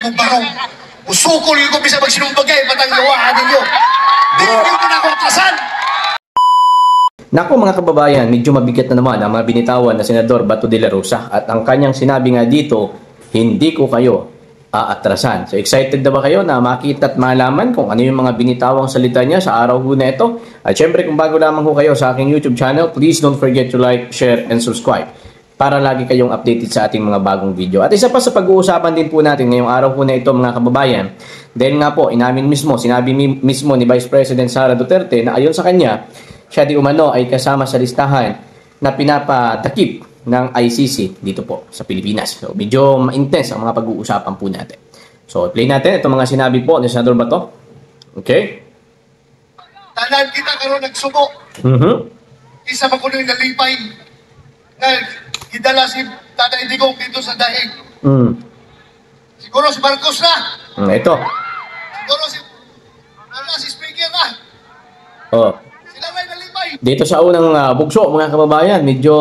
mo barong. Usukol yung kumisa magsinumbagay, patang gawaan ninyo. Di ko na kontrasan. Naku mga kababayan, medyo mabigat na naman ang mga binitawan na Senador Bato de la Rosa at ang kanyang sinabi nga dito, hindi ko kayo aatrasan. So excited na ba kayo na makita at malaman kung ano yung mga binitawang salita niya sa araw ho na ito? At syempre kung bago lamang ho kayo sa aking YouTube channel, please don't forget to like, share, and subscribe para lagi kayong updated sa ating mga bagong video. At isa pa sa pag-uusapan din po natin ngayong araw ho na ito mga kababayan, dahil nga po inamin mismo, sinabi mismo ni Vice President Sara Duterte na ayon sa kanya, siya di umano ay kasama sa listahan na pinapatakip ng ICC dito po sa Pilipinas. So medyo ma-intense ang mga pag-uusapan po natin. So play natin itong mga sinabi po ni Senador Bato. Okay? Tanan kita karon nagsubo. Isa pa ko nung nalipay na gidala si Tatay Digong dito sa daig. Siguro si Marcos na. Ito. Siguro si Speaker na. Oh. Sila may nalipay. Dito sa unang bugso mga kababayan, medyo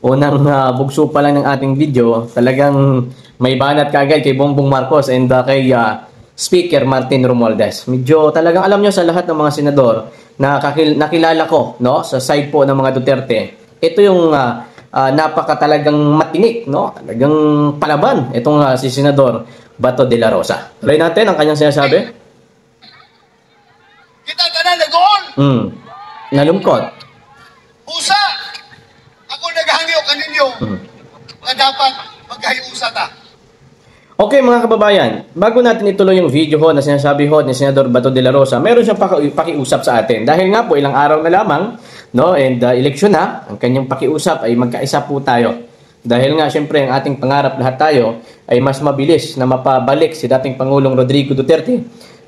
unang bugso pa lang ng ating video, talagang may banat kaagad kay Bongbong Marcos and kay Speaker Martin Romualdez. Medyo talagang alam nyo sa lahat ng mga senador na nakilala ko no, sa side po ng mga Duterte, ito yung napaka talagang matinik, no? Talagang palaban itong si Senador Bato de la Rosa. Tuloy natin ang kanyang sinasabi. Kita tanan nag-on. Nalungkot. Usa. Ako naghangyo kaninyo. Na dapat magkahiusa ta. Okay mga kababayan, bago natin ituloy yung video ho na sinasabi ho ni Senador Bato de la Rosa, meron siyang pakiusap sa atin. Dahil nga po ilang araw na lamang, no, and eleksyon na, ang kanyang pakiusap ay magkaisa po tayo. Dahil nga syempre ang ating pangarap lahat tayo ay mas mabilis na mapabalik si dating Pangulong Rodrigo Duterte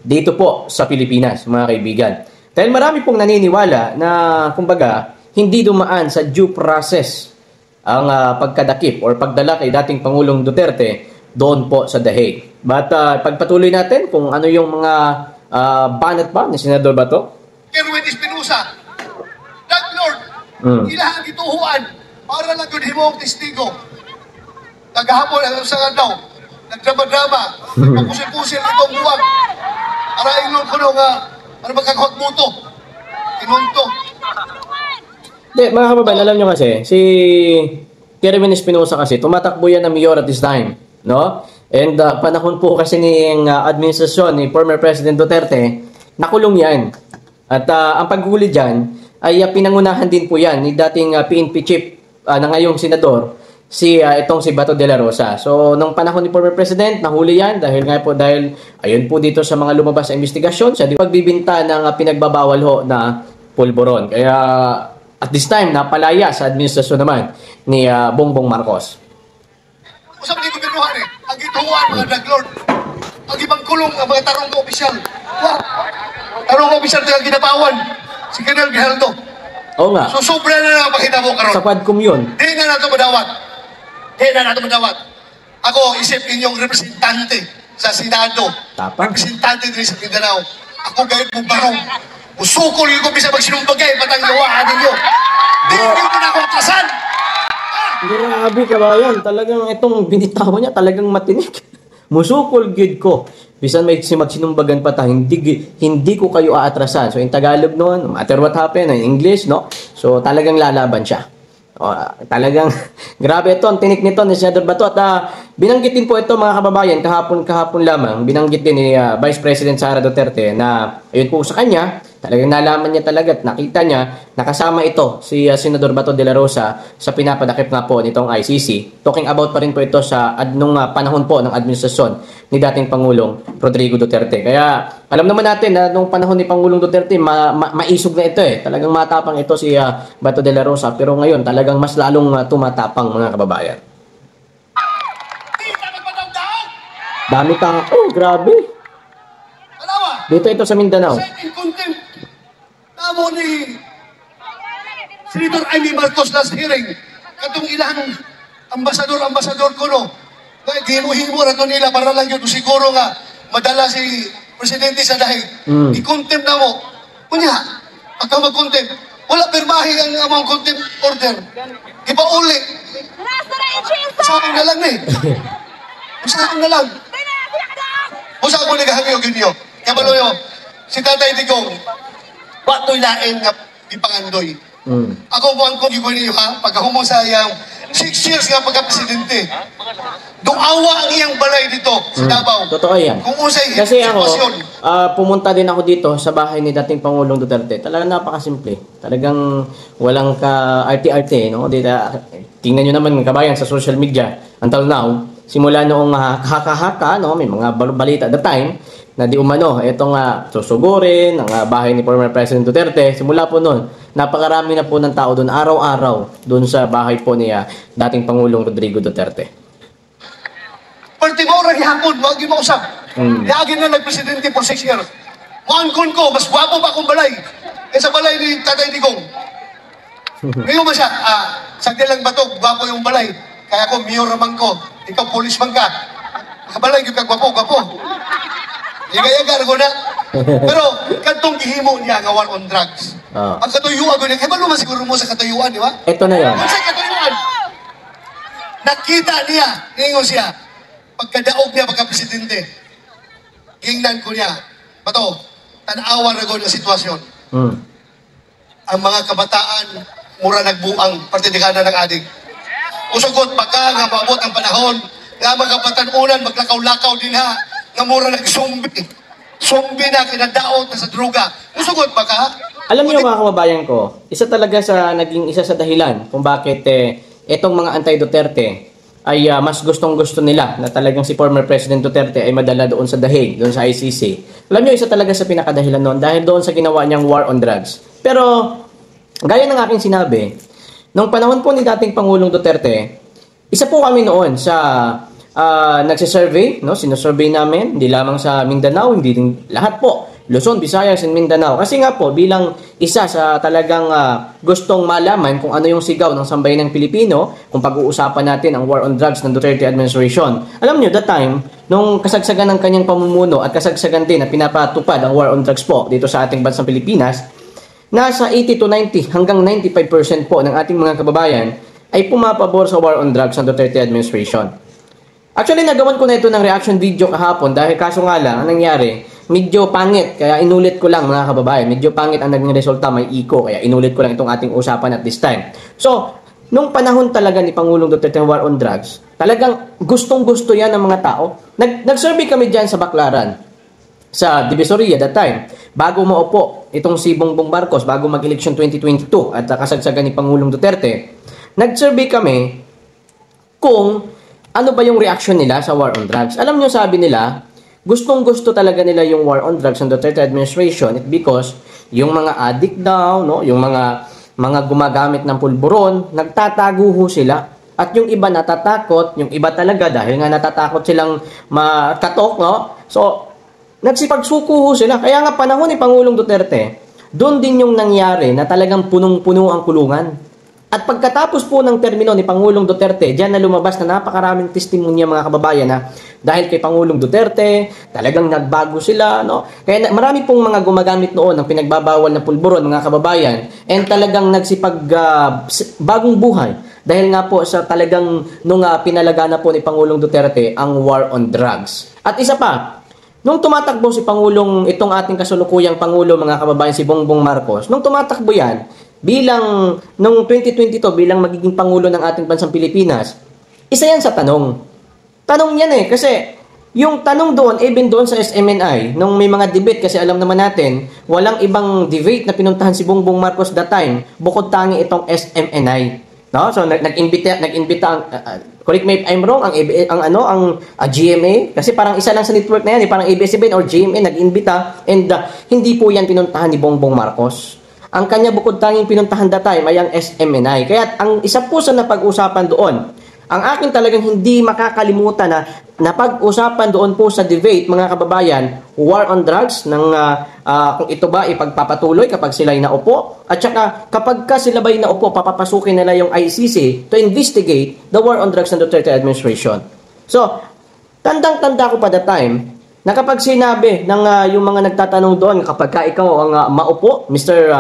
dito po sa Pilipinas, mga kaibigan. Dahil marami pong naniniwala na kumbaga hindi dumaan sa due process ang pagkadakip or pagdala kay dating Pangulong Duterte doon po sa The Hague. But pagpatuloy natin kung ano yung mga banat pa ni Senador Bato. Kerwin Espinosa, Lord, ilahang gituhuan para lang yun himong testigo. Naghahapon ang sa daw, nagdrama-drama, nagpusil-pusil itong buwag. Para inong ko nung ano magkakot mo to? Inunto. Hindi, mga kababayan, alam nyo kasi, si Kerwin Espinosa kasi, tumatakbo yan ng mayor at this time. No? And panahon po kasi ng administrasyon ni former President Duterte, nakulong yan. At ang paghuli dyan, ay pinangunahan din po yan ni dating PNP chief na ngayong senador, itong si Bato de la Rosa. So, nung panahon ni former President, nahuli yan dahil ayun po dito sa mga lumabas sa investigasyon, sa pagbibinta ng pinagbabawal ho na pulburon. Kaya, at this time, napalaya sa administrasyon naman ni Bongbong Marcos. Usap ni gobyernohan ang gituhuan mga Daglord. Ang ibang kulong ang mga tarong ko opisyal. Tarong opisyal tayo ginapawan. Si Colonel Grijaldo. Oo nga. So, sobra na lang pakita mo karon. Sa Quadcom yun. Di na nato madawat. Ako, isip inyong representante sa Senado. Tapang. Representante din sa Mindanao. Ako gayud mo barong. Usukol yung kumisa magsinumbagay, patang gawaan ninyo. Di ko na kontrasan. Grabe kabayan, talagang itong binitawan niya talagang matinik. Musukol gid ko. Bisan may magsinumbagan pa ta, hindi ko kayo aatrasan. So in Tagalog noon, no matter what happen, in English, no? So talagang lalaban siya. Talagang grabe ito ang tinik nito ni Senador Bato at binanggit din po ito mga kababayan kahapon lamang, binanggit din ni Vice President Sara Duterte na ayun po sa kanya, talagang nalaman niya talaga at nakita niya nakasama ito si Senador Bato de la Rosa sa pinapadakip nga po nitong ICC. Talking about pa rin po ito sa nung panahon po ng administrasyon ni dating Pangulong Rodrigo Duterte. Kaya alam naman natin na nung panahon ni Pangulong Duterte maisog na ito talagang matapang ito si Bato de la Rosa pero ngayon talagang mas lalong tumatapang mga kababayan. Dami kang grabe. Dito ito sa Mindanao. Tamo ni Senator Amy Marcos last hearing. Katong ilang ambasador ko no. Kaya himo-himo na to nila para lang yun siguro nga madala si Presidente sa dahig. I-contempt na mo. Kunya, pagka mag-contempt, wala permahi ang among contempt order. Ipauli. Sa akin na lang Sa akin na lang. Usa ko nagahangyo ginyo. Kabalo si Tatay Digong, wato'y lain nga ipangandoy. Ako po ang kong niyo ha, pagkahumo sa iyang 6 years nga pagka-presidente. Duawa ang iyang balay dito sa Davao. Totoo yan. Kung usay Kasi ako, sitwasyon. pumunta din ako dito sa bahay ni dating Pangulong Duterte. Talagang napakasimple. Talagang walang ka-arte-arte. No? Dito, tingnan nyo naman kabayan sa social media. Until now, simula noong haka-haka, no? May mga balita at the time, na di umano, itong susugurin, ang bahay ni former President Duterte. Simula po noon, napakarami na po ng tao doon, araw-araw, doon sa bahay po ni dating Pangulong Rodrigo Duterte. Perti mo rin hapon, wag yung mausap. Yagin na nag-presidente for 6 years. Maangkon ko, mas gwapo pa akong balay. Sa balay ni Tatay Digong. Ngayon ba siya, sagdi lang batog, gwapo yung balay. Kaya ako, mayor naman ko. Ikaw, police man ka. Kabalay, yung gwapo. Yaga-yaga ko na. Pero, kantong gihimo niya nga war on drugs. Ang katuyuan ko niya, malo man siguro mo sa katuyuan, di ba? Ito na yan. Sa katuyuan. Nakita niya, ningon siya, pagkadaog niya pagka-presidente, gingnan ko niya, bato, tanawa na ko ng sitwasyon. Ang mga kabataan, mura nagbuang, partidikana ng adik. Usugot, pagka nga maabot ang panahon, nga mga kapatanunan, maglakaw-lakaw din ha, nga mura nag-zombie. Zombie na, kinadaot na sa droga. Usugot, baka? Alam niyo mga kababayan ko, naging isa sa dahilan kung bakit itong mga anti-Duterte ay mas gustong-gusto nila na talagang si former President Duterte ay madala doon sa dahig, doon sa ICC. Alam niyo, isa talaga sa pinakadahilan noon dahil doon sa ginawa niyang war on drugs. Pero, gaya ng aking sinabi, nung panahon po ni dating Pangulong Duterte, isa po kami noon sa nagsisurvey, no? Sinusurvey namin, hindi lamang sa Mindanao, hindi din lahat po. Luzon, Visayas, and Mindanao. Kasi nga po, bilang isa sa talagang gustong malaman kung ano yung sigaw ng sambayan ng Pilipino, kung pag-uusapan natin ang war on drugs ng Duterte administration. Alam nyo, that time, nung kasagsagan ng kanyang pamumuno at kasagsagan din na pinapatupad ang war on drugs po dito sa ating bansang Pilipinas, nasa 80 to 90 hanggang 95% po ng ating mga kababayan ay pumapabor sa war on drugs ng Duterte administration. Actually, nagawan ko na ito ng reaction video kahapon dahil kaso nga lang, ang nangyari, medyo pangit. Kaya inulit ko lang mga kababayan. Medyo pangit ang naging resulta, may iko. Kaya inulit ko lang itong ating usapan at this time. So, nung panahon talaga ni Pangulong Duterte ng war on drugs, talagang gustong-gusto yan ng mga tao. Nag-survey kami dyan sa Baclaran, sa Divisoria that time. Bago maupo itong si Bongbong Marcos, bago mag-election 2022 at kasagsagan ni Pangulong Duterte, nag-survey kami kung ano ba yung reaction nila sa war on drugs. Alam nyo, sabi nila, gustong-gusto talaga nila yung war on drugs ng Duterte administration because yung mga addict daw, no, yung mga gumagamit ng pulburon, nagtatago ho sila. At yung iba natatakot, yung iba talaga dahil nga natatakot silang makatok, no? So, nagsipagsuko ho sila. Kaya nga panahon ni Pangulong Duterte, doon din yung nangyari na talagang punong-puno ang kulungan. At pagkatapos po ng termino ni Pangulong Duterte, diyan na lumabas na napakaraming testimonya mga kababayan na dahil kay Pangulong Duterte, talagang nagbago sila, no? Kaya marami pong mga gumagamit noon ng pinagbabawal na pulburon mga kababayan and talagang bagong buhay dahil nga po sa talagang nung pinalagana po ni Pangulong Duterte ang war on drugs. At isa pa, nung tumatakbo si Pangulong, itong ating kasulukuyang Pangulo mga kababayan si Bongbong Marcos, nung tumatakbo yan, bilang, nung 2022, bilang magiging Pangulo ng ating bansang Pilipinas, isa yan sa tanong. Tanong yan kasi yung tanong doon, even doon sa SMNI, nung may mga debate, kasi alam naman natin, walang ibang debate na pinuntahan si Bongbong Marcos that time, bukod tangi itong SMNI. No? So, nag-imbita correct me if I'm wrong, ang GMA, kasi parang isa lang sa network na yan, parang ABS-CBN or GMA, nag-imbita, and hindi po yan pinuntahan ni Bongbong Marcos. Ang kanya bukod tanging pinuntahan that time ay ang SMNI. Kaya ang isa po sa napag-usapan doon, ang akin talagang hindi makakalimutan na napag-usapan doon po sa debate, mga kababayan, war on drugs, kung ito ba ipagpapatuloy kapag sila'y naupo, at saka kapag sila ba'y naupo, papapasukin nila yung ICC to investigate the war on drugs ng Duterte administration. So, tandang-tanda ko pa that time, na kapag sinabi ng yung mga nagtatanong doon, kapag ikaw ang maupo, Mr.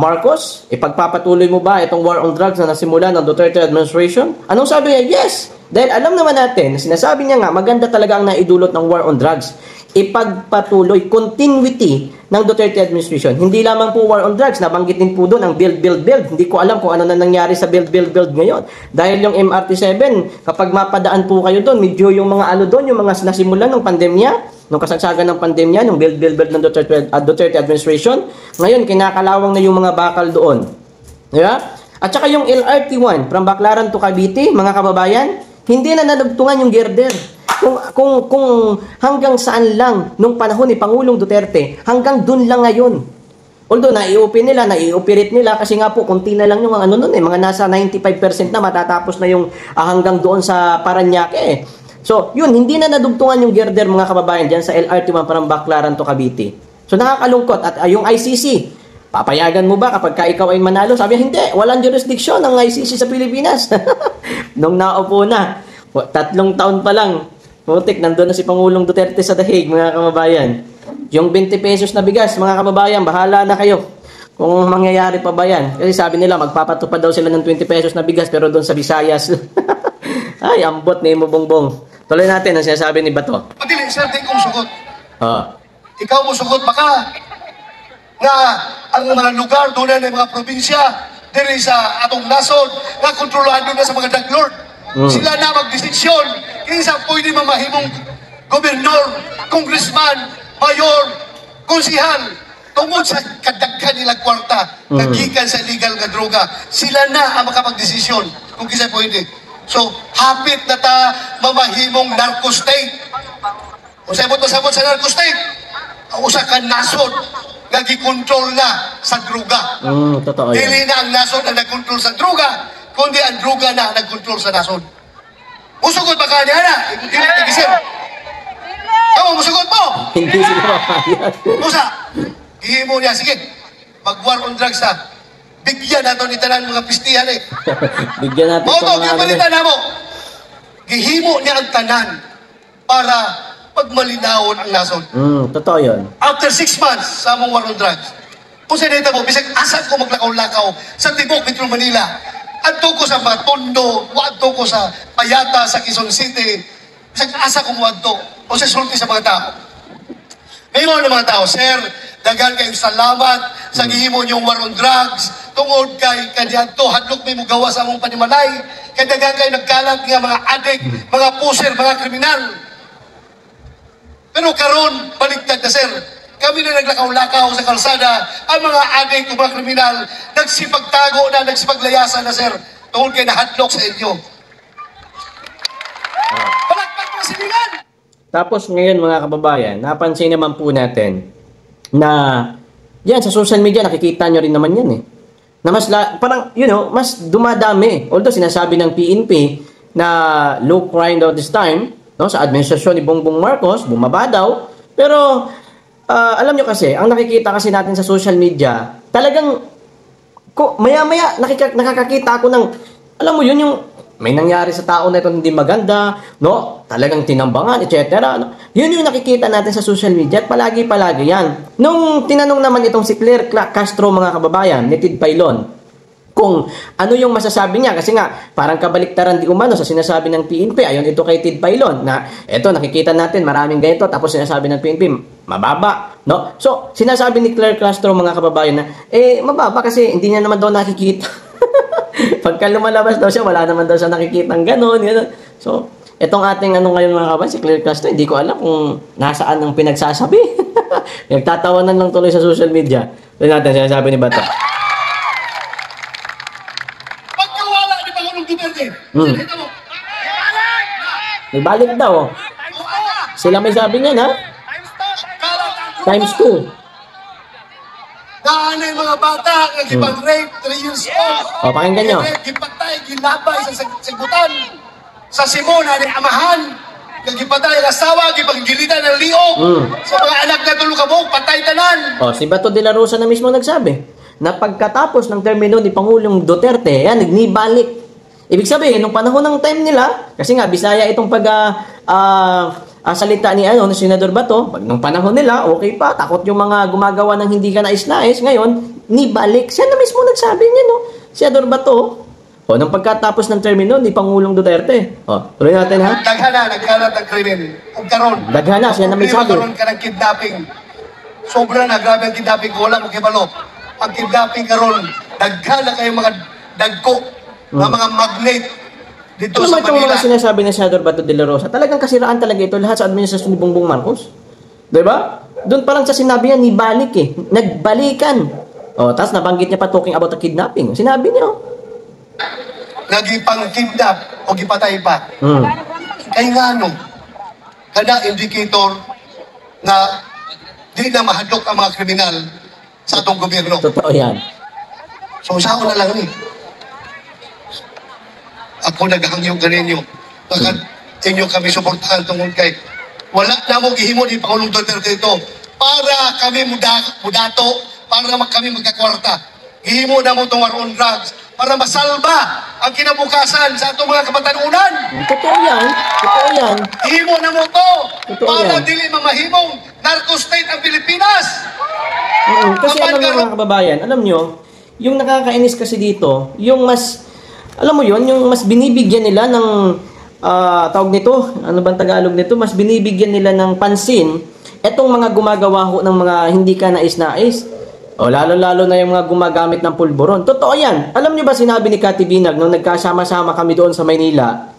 Marcos, ipagpapatuloy mo ba itong war on drugs na nasimula ng Duterte administration? Anong sabi niya? Yes! Dahil alam naman natin, sinasabi niya nga, maganda talaga ang naidulot ng war on drugs. Ipagpatuloy, continuity ng Duterte administration. Hindi lamang po war on drugs, nabanggit din po doon ang build. Hindi ko alam kung ano na nangyari sa build ngayon. Dahil yung MRT7, kapag mapadaan po kayo doon, medyo yung mga ano doon, yung mga nasimulan ng pandemya, nung kasagsagan ng pandemya, yung build ng Duterte administration, ngayon kinakalawang na yung mga bakal doon. Diba? At saka yung LRT1 from Baclaran to Cavite, mga kababayan, hindi na nadugtungan yung girder. Kung hanggang saan lang nung panahon ni Pangulong Duterte, hanggang dun lang ngayon. Although nai-operate nila kasi nga po konti na lang yung mga ano nun mga nasa 95% na matatapos na yung hanggang doon sa Parañaque. So, yun, hindi na nadugtungan yung girder mga kababayan diyan sa LRT1 from Baclaran to Cavite. So, nakakalungkot at yung ICC, papayagan mo ba kapag ikaw ay manalo? Sabi, hindi, walang jurisdiction ng ICC sa Pilipinas. Nung naupo na, 3 taon pa lang, putik, nandun na si Pangulong Duterte sa Dahig, mga kababayan. Yung 20 pesos na bigas, mga kababayan, bahala na kayo kung mangyayari pa ba yan. Kasi sabi nila, magpapatupad daw sila ng 20 pesos na bigas, pero doon sa Visayas. Ay, ambot ni mo bongbong. Tuloy natin ang sinasabi ni Bato. Pagdili, sir, di kong sugot. Ah. Ikaw mo sugot baka na ang mga lugar doon na ng mga probinsya, diri sa atong nasod, na kontrolado na sa mga daglord. Sila na magdesisyon kinsa pwede mamahimong gobernador, congressman, mayor, konsihal tungod sa kadaghan nilang kwarta nagikan sa illegal nga droga. Sila na ang makapagdesisyon kung kinsa pwede. So, hapit na ta mamahimong narco state. Kung sabot sa narco state, ang usa ka nasod nga gikontrol na sa droga. Totoo yan. Dili na ang nasod ang nagkontrol sa droga, kundi ang droga na nagkontrol sa nasod. Musugod ba ka niya na? Hindi na nagisir. Kamu, musugod mo! Hindi sila mapayag. Musa, ihimo niya, sige, mag-war on drugs ha. Bigyan nato ni tanan mga pistihan eh. Bigyan natin Mao to, mga ano. gipalitan na mo. Gihimo niya ang tanan para pagmalinawon ang nasod. Totoo yun. After 6 months sa among war on drugs, kung sinita mo, bisag asa ko maglakaw-lakaw sa Tibok, Metro Manila, adto ko sa Batondo, adto ko sa Payata, sa Quezon City, bisag asa ko mo adto, o sa sulti sa mga tao. Ngayon ng mga tao, sir, dagan kayong salamat sa gihimo niyong war on drugs, tungod kay kaniadto, hadlok may mugawa sa among panimalay, kay dagan kayo nagkalat nga mga adik, mga puser, mga kriminal. Pero karon baliktad na, sir. Kami na naglakaw-lakaw sa kalsada, ang mga adik o mga kriminal, nagsipagtago na, nagsipaglayasan na, sir. Tungkol kayo nahadlok sa inyo. Palakpak na sinilan! Tapos ngayon mga kababayan, napansin naman po natin na yan sa social media, nakikita nyo rin naman yan eh. Na mas, parang, mas dumadami. Although sinasabi ng PNP na low crime daw this time, no, sa administrasyon ni Bongbong Marcos, bumaba daw. Pero, alam nyo kasi, ang nakikita kasi natin sa social media, talagang, maya-maya, nakakakita ako ng, alam mo yun, yung may nangyari sa tao na ito hindi maganda, no? Talagang tinambangan, etc. No? Yun yung nakikita natin sa social media at palagi-palagi yan. Nung tinanong naman itong si Claire Castro, mga kababayan, ni Tid Pailon, kung ano yung masasabi niya, kasi nga parang kabaliktaran di umano sa sinasabi ng PNP, ayon ito kay Tid Pailon, na eto nakikita natin maraming ganito, tapos sinasabi ng PNP mababa, no? So sinasabi ni Claire Castro, mga kababayan, na mababa kasi hindi niya naman daw nakikita. Pagka lumalabas daw siya, wala naman daw siya nakikita ng gano'n. So etong ating ngayon mga kababayan, si Claire Castro, hindi ko alam kung nasaan ang pinagsasabi. Nagtatawanan lang tuloy sa social media. Ito natin sinasabi ni Bato. Sinita mo. Nagbalik daw. Sila may sabi niyan, ha? Times 2. Daan yung mga bata, nagipag-rape, 3 years old. Pakinggan nyo. Gipatay, ginabay sa sigutan. Sa Simon, ni amahan. Nagipatay ang asawa, gipaggilitan ng liog. Sa mga anak na tulukabog, patay tanan. Si Bato de la Rosa na mismo nagsabi na pagkatapos ng termino ni Pangulong Duterte, yan, nagnibalik. Ibig sabihin, nung panahon ng time nila, kasi nga, Bisaya itong salita ni Senador Bato, pag nung panahon nila, okay pa, takot yung mga gumagawa ng hindi ka nais-nais, ngayon, nibalik. Siya na mismo nagsabi niya, no? Senador Bato. O, nang pagkatapos ng termino ni Pangulong Duterte. O, tuloy natin ha. Daghana, nagkalat ang krimen. Kung karon. Daghana, siya na may sabi. Karon ka ng kidnapping. Sobra na, grabe ang kidnapping ko. Wala mo kibalo. Ang kidnapping karon, daghana kayo mga dagko, mga magnet dito Ano sa ba itong Manila. mga sinasabi ni Senador Bato de la Rosa? Talagang kasiraan talaga ito lahat sa administrasyon ni Bongbong Marcos. Diba? Doon pa lang sa sinabi niya, nibalik eh. Nagbalikan. O, tapos nabanggit niya pa talking about the kidnapping. Sinabi niya, Nagipang-kidnap o gipatay pa. Kay nga no, kada indicator na di na mahadlok ang mga kriminal sa atong gobyerno. totoo yan. So sa ako na lang ni. Ako naghangyo ganinyo. Bakit inyo kami suportahan tungkol kay wala na mo gihimo ni Pangulong Duterte ito para kami mudato, para kami magkakwarta. Gihimo na mo itong war on drugs para masalba ang kinabukasan sa atong mga kabatanunan. Totoo yan. Totoo yan. Gihimo na mo to Totoo para yan. dili mamahimong narco-state ang Pilipinas. Kasi alam nyo mga kababayan, alam nyo, yung nakakainis kasi dito, yung mas, alam mo yon, yung mas binibigyan nila ng, tawag nito, ano bang Tagalog nito, mas binibigyan nila ng pansin, etong mga gumagawa ho ng mga hindi ka nais-nais. O lalo-lalo na yung mga gumagamit ng pulburon. Totoo yan. Alam nyo ba sinabi ni Cathy Binag nung nagkasama-sama kami doon sa Maynila?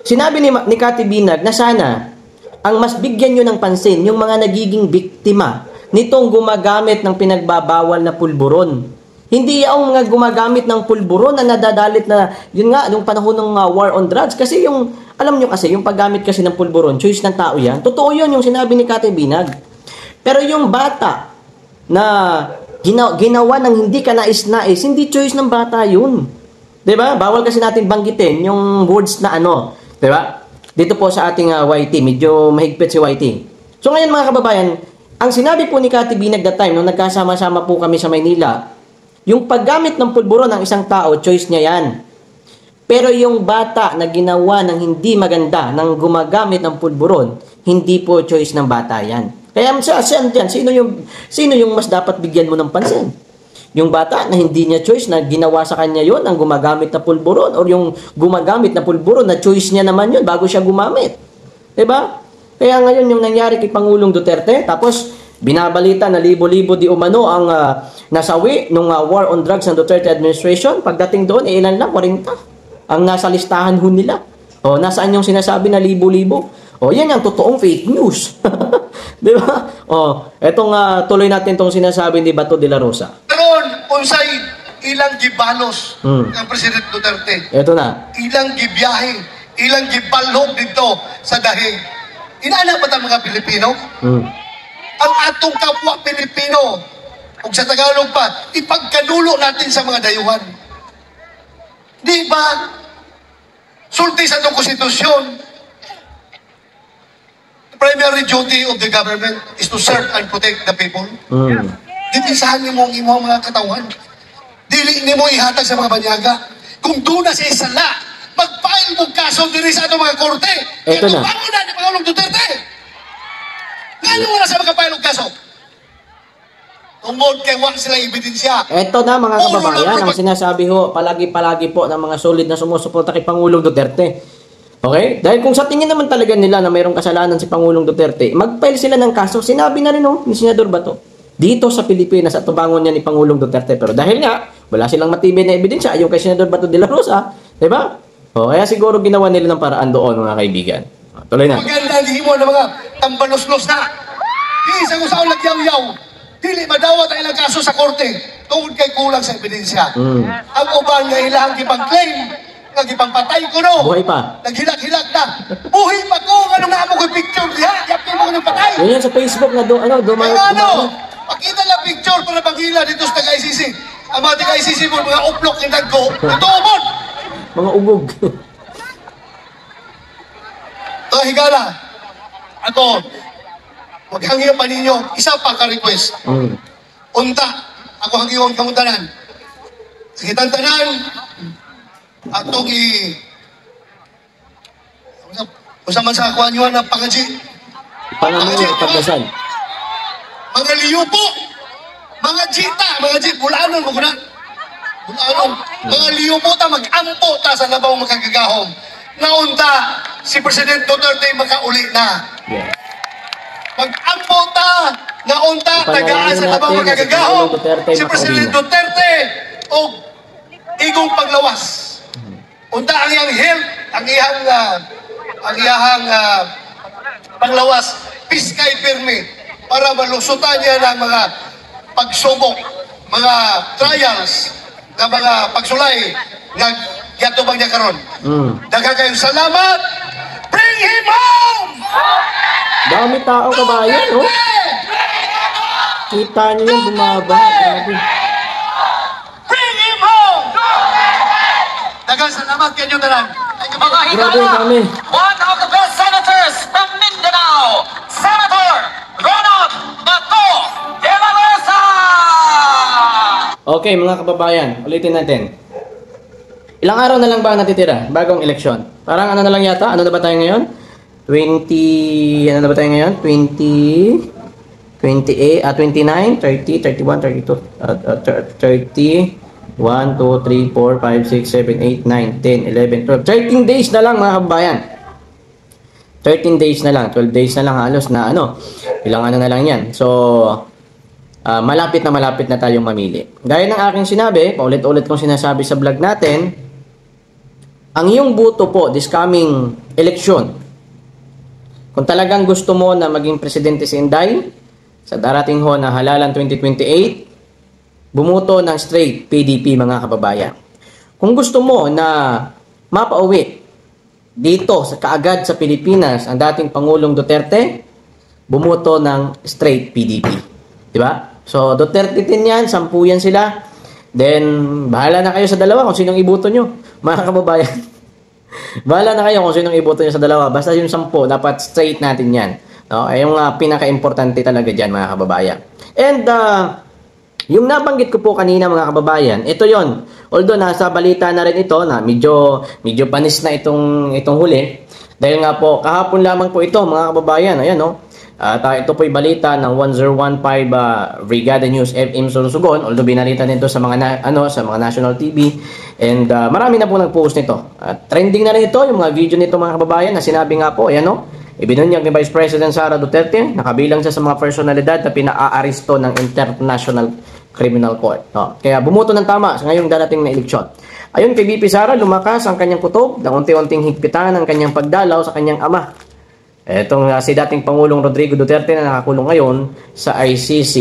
Sinabi ni Cathy Binag na sana ang mas bigyan nyo ng pansin yung mga nagiging biktima nitong gumagamit ng pinagbabawal na pulburon. Hindi yung mga gumagamit ng pulburon na nadadalit na, yun nga, nung panahon ng war on drugs. Kasi yung, alam nyo kasi, yung paggamit kasi ng pulburon, choice ng tao yan. Totoo yun yung sinabi ni Cathy Binag. Pero yung bata na ginawa ng hindi ka nais-nais, hindi choice ng bata yun. 'Di ba? Bawal kasi natin banggitin yung words na ano, 'di ba? Dito po sa ating YT, medyo mahigpit si YT. So ngayon mga kababayan, ang sinabi po ni Cathy Binag that time nung nagkasama-sama po kami sa Maynila, yung paggamit ng pulburon ng isang tao, choice niya 'yan. Pero yung bata na ginawa ng hindi maganda, ng gumagamit ng pulburon, hindi po choice ng bata 'yan. Kaya sino yung mas dapat bigyan mo ng pansin? Yung bata na hindi niya choice na ginawa sa kanya yon ang gumagamit na pulburon, or yung gumagamit na pulburon na choice niya naman yun bago siya gumamit. 'Di ba? Kaya ngayon yung nangyari kay Pangulong Duterte, tapos binabalita na libo-libo di umano ang nasawi nung war on drugs ng Duterte administration. Pagdating doon, ilan lang, 40 ang nasa listahan ho nila. O, nasaan yung sinasabi na libo-libo? O, yan yung totoong fake news. Di ba? O, etong tuloy natin tong sinasabi ni Bato de la Rosa. Karon unsay ilang gibalos ang President Duterte. Ito na. Ilang gibiyahe, ilang gibalhog dito sa dahig. Inaana ba ta mga Pilipino? Ang atong kapwa Pilipino, ug sa Tagalog pa, ipagkanulo natin sa mga dayuhan. Di ba? Sulti sa itong konstitusyon, the primary duty of the government is to serve and protect the people. Dipisahan niyo mo ang imong mga katawan. Dili ni mo ihatag sa mga banyaga. Kung doon na siya isala, mag-file mo kaso diri sa itong mga korte. Ito na. Kaya na ni Pangulong Duterte. Ngano mo na sa mga-file ng kaso? Tungod kay wala silang ebidensya. Ito na mga kababayan, ang sinasabi ho, palagi-palagi po ng mga solid na sumusuporta kay Pangulong Duterte. Okay? Dahil kung sa tingin naman talaga nila na mayroong kasalanan si Pangulong Duterte, mag-file sila ng kaso. Sinabi na rin ni Senador Bato, dito sa Pilipinas at tubangon niya ni Pangulong Duterte. Pero dahil nga, wala silang matibay na ebidensya, yung kay Senador Bato de la Rosa, di ba? O, kaya siguro ginawa nila ng paraan doon, mga kaibigan. O, tuloy na. Maganda ang himo ng mga tambalos-los na. Isa ko sa ulag yaw-yaw. Dili madawat ang ilang kaso sa korte tungod kay kulang sa ebidensya. Ang uban nga ilang gipang-claim, nga gipang-patay ko no. Buhay pa. Naghilag-hilag na. Buhay pa ko, ano nga mo ko picture diha, yapin mo ko ng patay. Yan sa Facebook na Ano? Pakita lang picture para panghila dito sa taga-ICC. Ang mga taga-ICC mo, mga uplok ng dagko, ito umon. Mga ugog. Mga higala, ako, maghangyo pa ninyo, isa pa ka-request. Unta, ako hangyon kamuntanan. Sa kitantanan, atong usa man sa kuanyuan na pangaji. Pangamuyo, pagdasal. Mga liyupo, mga jita, mga jit, bulanon mo kuna. Kung anong mga liyubuta, mag-ampo ta sa labaw magkagagahom. Naunta, si President Duterte makauli na. Yes. Mag-ampo ta, naunta, tagaan sa labaw natin na si magkagagahom. Pangulong Duterte Si President makauli na. Duterte o igong paglawas. Unta ang iyang health, ang iyang panglawas, piskay pirmi para malusutan niya ng mga pagsubok, mga trials, ng mga pagsulay na yatubang niya karon. Daghang kayong salamat! Bring him home! Dami tao kabayan, oh. Kita niyo yung bumaba. Grabe. Bring him home! Daghang salamat kanyo tanan. Mga Grabe, higala, dami. one of the best senators from Mindanao, Senator Ronald Bato de la Rosa! Okay, mga kababayan, ulitin natin. Ilang araw na lang ba ang natitira bagong eleksyon? Parang ano na lang yata? Ano na ba tayo ngayon? 20... Ano na ba tayo ngayon? 20... 28... 29, 30, 31, 32... 30... 1, 2, 3, 4, 5, 6, 7, 8, 9, 10, 11, 12. 13 days na lang mga kababayan. 13 days na lang. 12 days na lang halos na ano. Ilang ano na lang yan. So, malapit na tayong mamili. Gaya ng aking sinabi, paulit-ulit kong sinasabi sa vlog natin, ang iyong boto po this coming election, kung talagang gusto mo na maging presidente si Inday, sa darating ho na halalan 2028, bumuto ng straight PDP mga kababayan. Kung gusto mo na mapauwi dito sa kaagad sa Pilipinas ang dating Pangulong Duterte, bumuto ng straight PDP. Diba? So, Duterte din yan, 10 yan sila. Then, bahala na kayo sa dalawa kung sinong iboto nyo, mga kababayan. Bahala na kayo kung sinong iboto nyo sa dalawa. Basta yung 10, dapat straight natin yan. No? Ay yung pinaka-importante talaga dyan, mga kababayan. And, yung nabanggit ko po kanina mga kababayan, ito yon. Although nasa balita na rin ito na medyo panis na itong huli. Dahil nga po, kahapon lamang po ito mga kababayan. Ayan no. Ito po yung balita ng 1015 Brigada News FM Sorsogon. Although binalita nito sa mga sa mga national TV. And marami na po nag-post nito. Trending na rin ito yung mga video nito mga kababayan na sinabi nga po, ayan no. Ibinunyag ni Vice President Sara Duterte, nakabilang siya sa mga personalidad na pina-aaresto ng International Criminal Court. No? Kaya bumuto ng tama sa ngayong darating na eleksyon. Ayon kay VP Sara, lumakas ang kanyang kutob na unti-unting higpitan ang kanyang pagdalaw sa kanyang ama. Etong si dating Pangulong Rodrigo Duterte na nakakulong ngayon sa ICC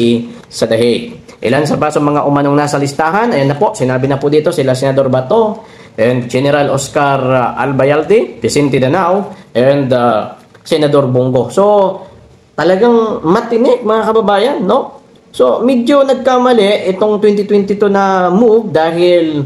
sa The Hague. Ilan sa pasong mga umanong nasa listahan, ayan na po, sinabi na po dito sila Senador Bato, and General Oscar Albayalde, Vicente Danao, and Senador Bongo. So, talagang matinik mga kababayan, no? So, medyo nagkamali itong 2022 na move dahil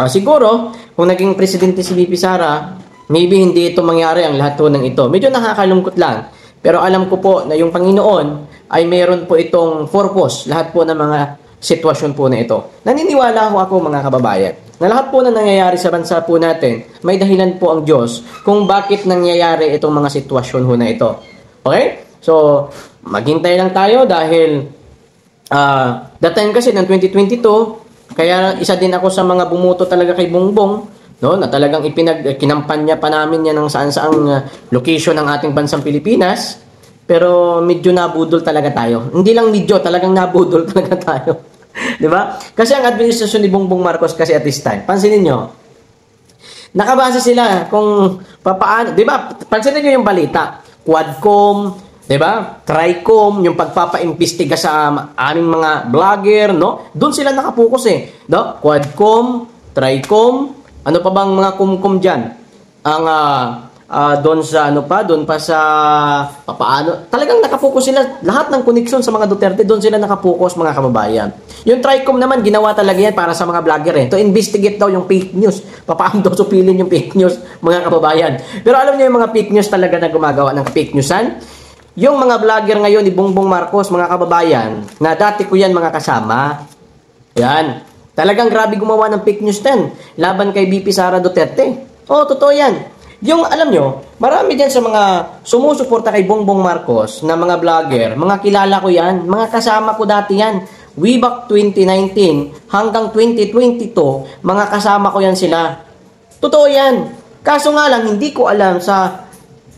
siguro, kung naging presidente si VP Sara, maybe hindi ito mangyari ang lahat ng ito. Medyo nakakalungkot lang. Pero alam ko po na yung Panginoon ay meron po itong purpose, lahat po ng mga sitwasyon po na ito. Naniniwala ako mga kababayan, na lahat po na nangyayari sa bansa po natin, may dahilan po ang Diyos kung bakit nangyayari itong mga sitwasyon ho na ito. Okay? So, maghintay lang tayo dahil that time kasi ng 2022, kaya isa din ako sa mga bumuto talaga kay Bongbong, no, na talagang kinampanya pa namin yan ng saan-saang location ng ating bansang Pilipinas. Pero medyo nabudol talaga tayo. Hindi lang medyo, talagang nabudol talaga tayo. 'Di ba? Kasi ang administrasyon ni Bongbong Marcos kasi at this time, pansinin niyo, nakabase sila kung papaano, 'di ba? Pansinin niyo yung balita, Quadcom, 'di ba? Tricom, yung pagpapaimbestiga sa aming mga vlogger, no? Doon sila nakapokus no? Quadcom, Tricom, ano pa bang mga kumkum diyan? Ang doon sa doon pa sa papaano. Talagang nakapokus sila, lahat ng connection sa mga Duterte, doon sila nakapokus mga kababayan. Yung Tricom naman, ginawa talaga yan para sa mga vlogger to investigate daw yung fake news. Papaano daw supilin yung fake news mga kababayan. Pero alam niyo yung mga fake news talaga na gumagawa ng fake newsan? Yung mga vlogger ngayon ni Bongbong Marcos, mga kababayan, na dati ko yan mga kasama. Yan. Talagang grabe gumawa ng fake news din laban kay VP Sara Duterte. Oh, totoo yan. Yung, alam nyo, marami dyan sa mga sumusuporta kay Bongbong Marcos na mga vlogger, mga kilala ko yan, mga kasama ko dati yan. way back 2019 hanggang 2022, mga kasama ko yan sila. Totoo yan. Kaso nga lang, hindi ko alam sa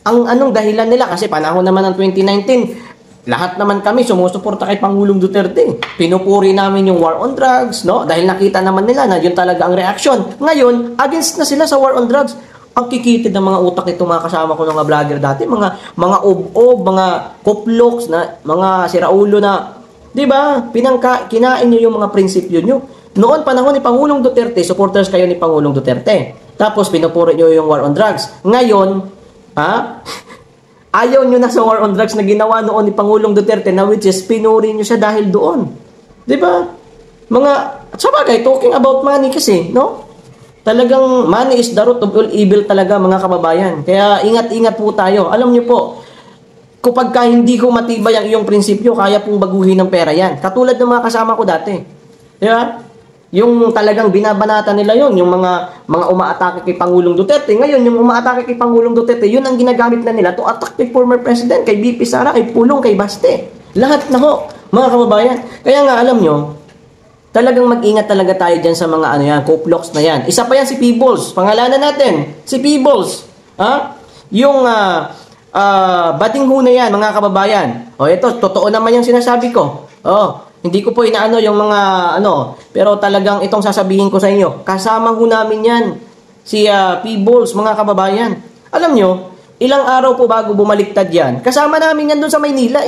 anong dahilan nila kasi panahon naman ng 2019, lahat naman kami sumusuporta kay Pangulong Duterte. Pinupuri namin yung war on drugs, no? Dahil nakita naman nila na yun talaga ang reaksyon. Ngayon, against na sila sa war on drugs. Ang kikitid ng mga utak nito mga kasama ko ng mga vlogger dati, mga ob-ob, mga koploks, na mga siraulo na, 'di ba? Kinain niyo yung mga prinsipyo niyo. Noon panahon ni Pangulong Duterte, supporters kayo ni Pangulong Duterte. Tapos pinupuri niyo yung war on drugs. Ngayon, ayaw niyo na sa war on drugs na ginawa noon ni Pangulong Duterte, na which is pinuri niyo siya dahil doon. 'Di ba? Sabagay, talking about money kasi, no? Talagang money is the root of all evil talaga mga kababayan. Kaya ingat-ingat po tayo. Alam niyo po, kapag hindi ko matibay ang iyong prinsipyo, kaya pong baguhin ng pera yan. Katulad ng mga kasama ko dati. Di ba? Yung talagang binabanatan nila yon, yung mga umaatake kay Pangulong Duterte. Ngayon, yung umaatake kay Pangulong Duterte, yun ang ginagamit na nila to attack kay former president, kay BP Sara, kay Pulong, kay Baste. Lahat na ho, mga kababayan. Kaya nga, alam nyo, talagang mag-ingat talaga tayo dyan sa mga koploks na yan. Isa pa yan si Peebles. Pangalanan natin, si Peebles. Yung bating huna yan, mga kababayan. O ito, totoo naman yung sinasabi ko. Hindi ko po inaano yung mga pero talagang itong sasabihin ko sa inyo. Kasama ho namin yan, si Peebles, mga kababayan. Alam nyo, ilang araw po bago bumaliktad yan, kasama namin yan doon sa Maynila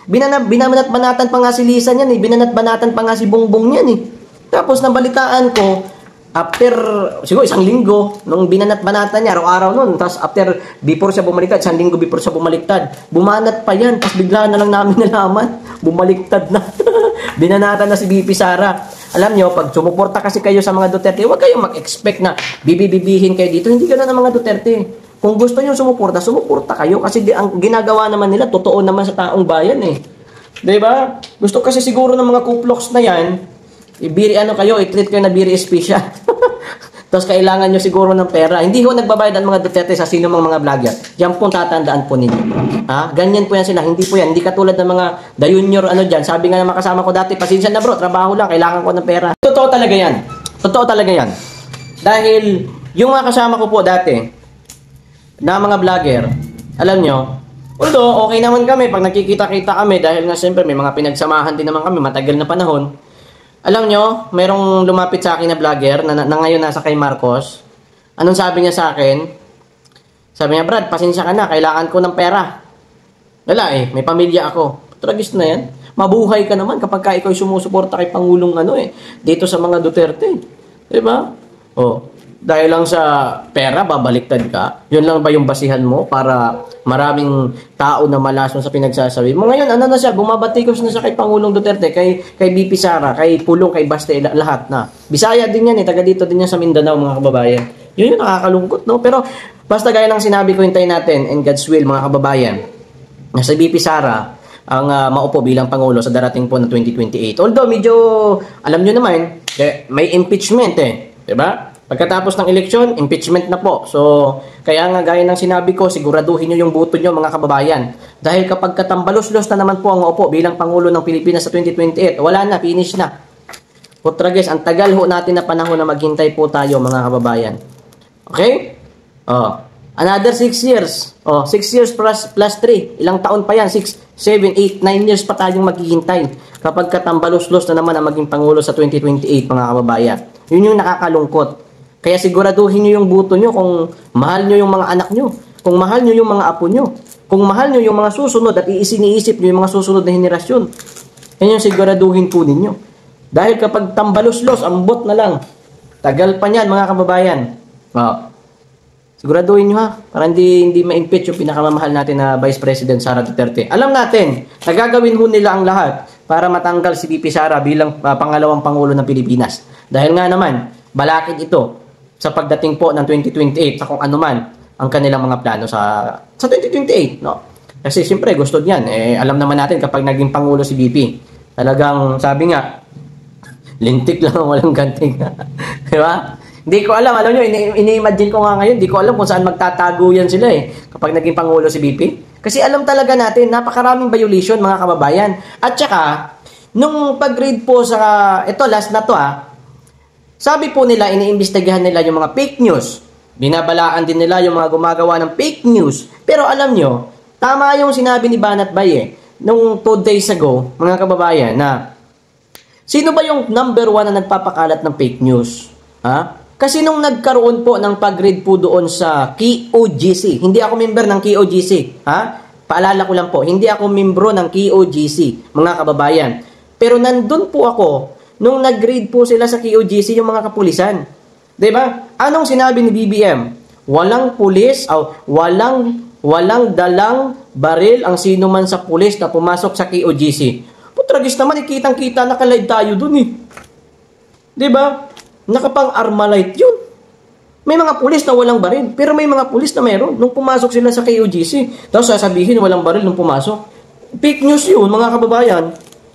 Binanat-banatan pa nga si Lisa niyan binanat-banatan pa nga si Bongbong niyan Tapos nabalitaan ko, after, siguro isang linggo, nung binanat-banatan niya, araw-araw nun, tapos before siya bumaliktad, isang linggo before siya bumaliktad, bumanat pa yan, tapos bigla na lang namin nalaman, bumaliktad na. Binanatan na si BP Sara. Alam nyo, pag sumuporta kasi kayo sa mga Duterte, huwag kayong mag-expect na bibibibihin kayo dito. Hindi ganoon ang mga Duterte. Kung gusto nyo sumuporta kayo kasi ang ginagawa naman nila, totoo naman sa taong bayan Diba? Gusto kasi siguro ng mga kuploks na yan, i-treat kayo na biri special. Tapos kailangan nyo siguro ng pera. Hindi ho nagbabayad ang mga Duterte sa sino mga vlogger. Yan po tatandaan po ninyo. Ganyan po yan sila. Hindi po yan. Hindi katulad ng mga the junior dyan. Sabi nga ng mga kasama ko dati, pasensya na bro, trabaho lang, kailangan ko ng pera. Totoo talaga yan. Totoo talaga yan. Dahil yung mga kasama ko po dati, na mga vlogger, alam nyo, although okay naman kami pag nakikita-kita kami dahil nga siyempre may mga pinagsamahan din naman kami matagal na panahon. Alam nyo, merong lumapit sa akin na vlogger na ngayon nasa kay Marcos. Anong sabi niya sa akin? Sabi niya, Brad, pasensya ka na, kailangan ko ng pera. Wala may pamilya ako. Tragis na yan. Mabuhay ka naman kapag ikaw sumusuporta kay Pangulong dito sa mga Duterte. Diba? Dahil lang sa pera, babaliktad ka. Yun lang ba yung basihan mo para maraming tao na malason sa pinagsasabi mo? Ngayon, na siya? Bumabatikos na siya kay Pangulong Duterte, kay BP Sara, kay Pulong, kay Baste, lahat na. Bisaya din yan taga dito din yan sa Mindanao, mga kababayan. Yun yung nakakalungkot, no? Pero, basta gaya ng sinabi ko, hintayin natin, and God's will, mga kababayan, na sa BP Sara, ang maupo bilang Pangulo sa darating po na 2028. Although, medyo, alam nyo naman, may impeachment diba? Pagkatapos ng eleksyon, impeachment na po. So, kaya nga gaya ng sinabi ko, siguraduhin nyo yung boto nyo mga kababayan. Dahil kapag katambalos-los na naman po ang maupo bilang Pangulo ng Pilipinas sa 2028, wala na, finish na. Putrages, ang tagal ho natin na panahon na maghintay po tayo mga kababayan. Okay? Another 6 years. 6 years plus 3. Ilang taon pa yan? 6, 7, 8, 9 years pa tayong maghihintay kapag katambalos-los na naman ang maging Pangulo sa 2028 mga kababayan. Yun yung nakakalungkot. Kaya siguraduhin nyo yung buto nyo kung mahal nyo yung mga anak nyo, kung mahal nyo yung mga apo nyo, kung mahal nyo yung mga susunod at iisiniisip nyo yung mga susunod na henerasyon. Yan yung siguraduhin po ninyo. Dahil kapag tambalos-los, ambot na lang. Tagal pa niyan mga kababayan. Siguraduhin nyo para hindi ma-impeach yung pinakamamahal natin na Vice President Sara Duterte. Alam natin, nagagawin ho nila ang lahat para matanggal si BP Sara bilang pangalawang Pangulo ng Pilipinas. Dahil nga naman, balakid ito sa pagdating po ng 2028 sa kung ano man ang kanilang mga plano sa 2028, no? Kasi siyempre gusto niyan, alam naman natin kapag naging Pangulo si BP, talagang sabi nga, lintik lang walang ganting. Di ba? Hindi ko alam nyo, ini-imagine ko nga ngayon, hindi ko alam kung saan magtatago yan sila kapag naging Pangulo si BP. Kasi alam talaga natin, napakaraming violation mga kababayan. At saka, nung pag-read po sa, ito last na to sabi po nila, iniimbestigahan nila yung mga fake news. Binabalaan din nila yung mga gumagawa ng fake news. Pero alam nyo, tama yung sinabi ni Banat Bay nung 2 days ago, mga kababayan, na sino ba yung number 1 na nagpapakalat ng fake news? Kasi nung nagkaroon po ng pag-read po doon sa KOGC, hindi ako member ng KOGC, paalala ko lang po, hindi ako membro ng KOGC, mga kababayan. Pero nandun po ako, nung nag-read po sila sa KOGC, yung mga kapulisan. Diba? Anong sinabi ni BBM? Walang pulis, walang dalang baril ang sino man sa pulis na pumasok sa KOGC. Putragis naman, kitang-kita, nakalive tayo dun Diba? Nakapang-armalite yun. May mga pulis na walang baril, pero may mga pulis na meron nung pumasok sila sa KOGC. Tapos sasabihin walang baril nung pumasok. Fake news yun, mga kababayan.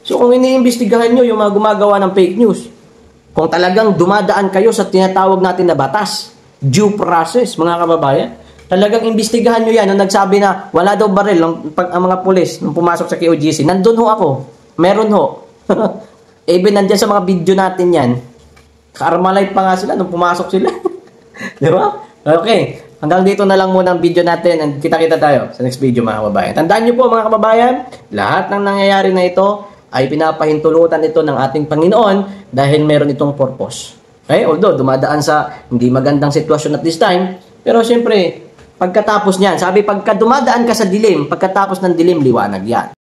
So kung iniimbestigahan nyo yung mga gumagawa ng fake news, kung talagang dumadaan kayo sa tinatawag natin na batas, due process, mga kababayan, talagang imbestigahan nyo yan nung nagsabi na wala daw baril ang mga pulis nung pumasok sa KOGC. Nandun ho ako. Meron ho. Even nandyan sa mga video natin yan. Ka-armalite pa nga sila nung pumasok sila. Di ba? Okay. Hanggang dito na lang muna ang video natin and kita-kita tayo sa next video, mga kababayan. Tandaan nyo po, mga kababayan, lahat ng nangyayari na ito ay pinapahintulutan ito ng ating Panginoon dahil meron itong purpose. Okay? Although, dumadaan sa hindi magandang sitwasyon at this time, pero siyempre, pagkatapos niyan, sabi, pagka dumadaan ka sa dilim, pagkatapos ng dilim, liwanag yan.